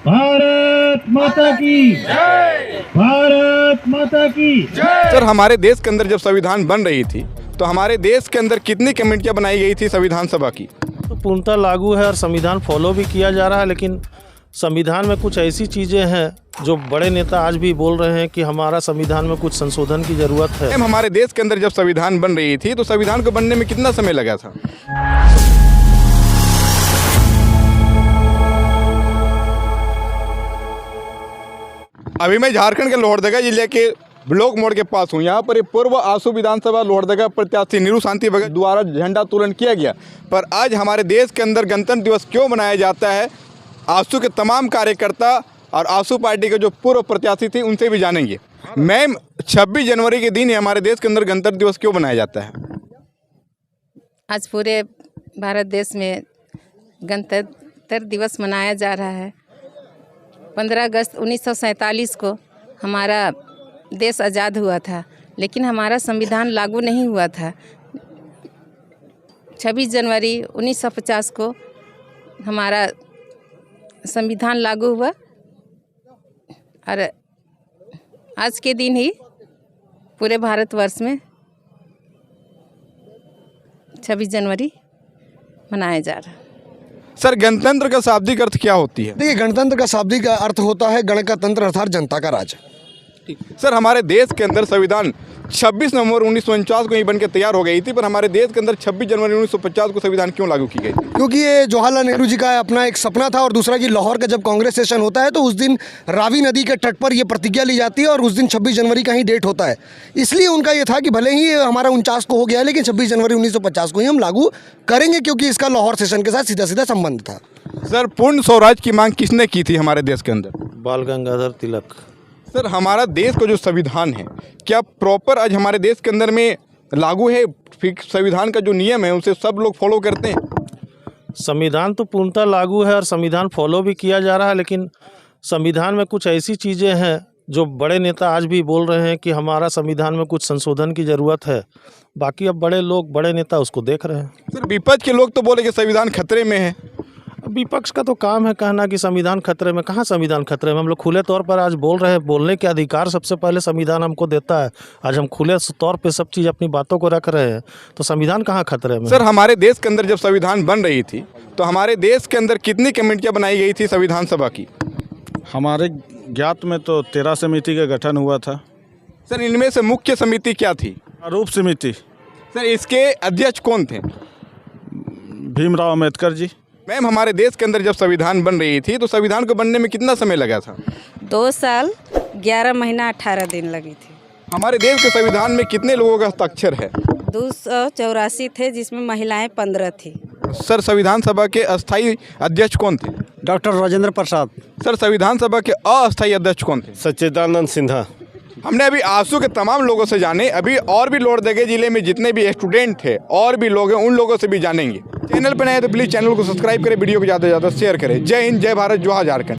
भारत माता की जय। भारत माता की जय। सर, हमारे देश के अंदर जब संविधान बन रही थी तो हमारे देश के अंदर कितनी कमेटियां बनाई गई थी संविधान सभा की? तो पूर्णतः लागू है और संविधान फॉलो भी किया जा रहा है, लेकिन संविधान में कुछ ऐसी चीज़ें हैं जो बड़े नेता आज भी बोल रहे हैं कि हमारा संविधान में कुछ संशोधन की ज़रूरत है। मैम, हमारे देश के अंदर जब संविधान बन रही थी तो संविधान को बनने में कितना समय लगा था? अभी मैं झारखंड के लोहरदगा जिले के ब्लॉक मोड़ के पास हूँ। यहाँ पर एक पूर्व आसू विधानसभा लोहरदगा प्रत्याशी नीरू शांति भगत द्वारा झंडा तोलन किया गया। पर आज हमारे देश के अंदर गणतंत्र दिवस क्यों मनाया जाता है, आसू के तमाम कार्यकर्ता और आसू पार्टी के जो पूर्व प्रत्याशी थे उनसे भी जानेंगे। मैम, 26 जनवरी के दिन ही हमारे देश के अंदर गणतंत्र दिवस क्यों मनाया जाता है? आज पूरे भारत देश में गणतंत्र दिवस मनाया जा रहा है। 15 अगस्त 1947 को हमारा देश आज़ाद हुआ था, लेकिन हमारा संविधान लागू नहीं हुआ था। 26 जनवरी 1950 को हमारा संविधान लागू हुआ और आज के दिन ही पूरे भारतवर्ष में 26 जनवरी मनाया जा रहा है। सर, गणतंत्र का शाब्दिक अर्थ क्या होती है? देखिए, गणतंत्र का शाब्दिक अर्थ होता है गण का तंत्र अर्थात जनता का राज। सर, हमारे देश के अंदर संविधान 26 नवंबर 1949 को ही बनकर तैयार हो गई थी, पर हमारे देश के अंदर 26 जनवरी 1950 को संविधान क्यों लागू की गई? क्योंकि ये जवाहरलाल नेहरू जी का अपना एक सपना था और दूसरा कि लाहौर का जब कांग्रेस सेशन होता है तो उस दिन रावी नदी के तट पर ये प्रतिज्ञा ली जाती है और उस दिन 26 जनवरी का ही डेट होता है। इसलिए उनका ये था कि भले ही हमारा 49 को हो गया, लेकिन 26 जनवरी 1950 को ही हम लागू करेंगे, क्योंकि इसका लाहौर सेशन के साथ सीधा सीधा संबंध था। सर, पूर्ण स्वराज की मांग किसने की थी हमारे देश के अंदर? बाल गंगाधर तिलक। सर, हमारा देश का जो संविधान है क्या प्रॉपर आज हमारे देश के अंदर में लागू है? फिर संविधान का जो नियम है उसे सब लोग फॉलो करते हैं? संविधान तो पूर्णतः लागू है और संविधान फॉलो भी किया जा रहा है, लेकिन संविधान में कुछ ऐसी चीज़ें हैं जो बड़े नेता आज भी बोल रहे हैं कि हमारा संविधान में कुछ संशोधन की ज़रूरत है। बाकी अब बड़े नेता उसको देख रहे हैं। सर, विपक्ष के लोग तो बोले कि संविधान खतरे में है। विपक्ष का तो काम है कहना कि संविधान खतरे में। कहाँ संविधान खतरे में? हम लोग खुले तौर पर आज बोल रहे हैं। बोलने के अधिकार सबसे पहले संविधान हमको देता है। आज हम खुले तौर पे सब चीज़ अपनी बातों को रख रहे हैं, तो संविधान कहाँ खतरे में? सर, हमारे देश के अंदर जब संविधान बन रही थी तो हमारे देश के अंदर कितनी कमेटियां बनाई गई थी संविधान सभा की? हमारे ज्ञात में तो 13 समिति का गठन हुआ था। सर, इनमें से मुख्य समिति क्या थी? रूप समिति। सर, इसके अध्यक्ष कौन थे? भीमराव अम्बेडकर जी। मैम, हमारे देश के अंदर जब संविधान बन रही थी तो संविधान को बनने में कितना समय लगा था? 2 साल 11 महीना 18 दिन लगी थी। हमारे देश के संविधान में कितने लोगों का हस्ताक्षर है? 284 थे, जिसमें महिलाएं 15 थी। सर, संविधान सभा के अस्थायी अध्यक्ष कौन थे? डॉक्टर राजेंद्र प्रसाद। सर, संविधान सभा के अस्थायी अध्यक्ष कौन थे? सच्चिदानंद सिन्हा। हमने अभी आसू के तमाम लोगों से जाने, अभी और भी लोहरदगा जिले में जितने भी स्टूडेंट हैं और भी लोग हैं उन लोगों से भी जानेंगे। चैनल पर नए तो प्लीज़ चैनल को सब्सक्राइब करें, वीडियो को ज़्यादा से ज़्यादा शेयर करें। जय हिंद, जय भारत, जोहार झारखंड।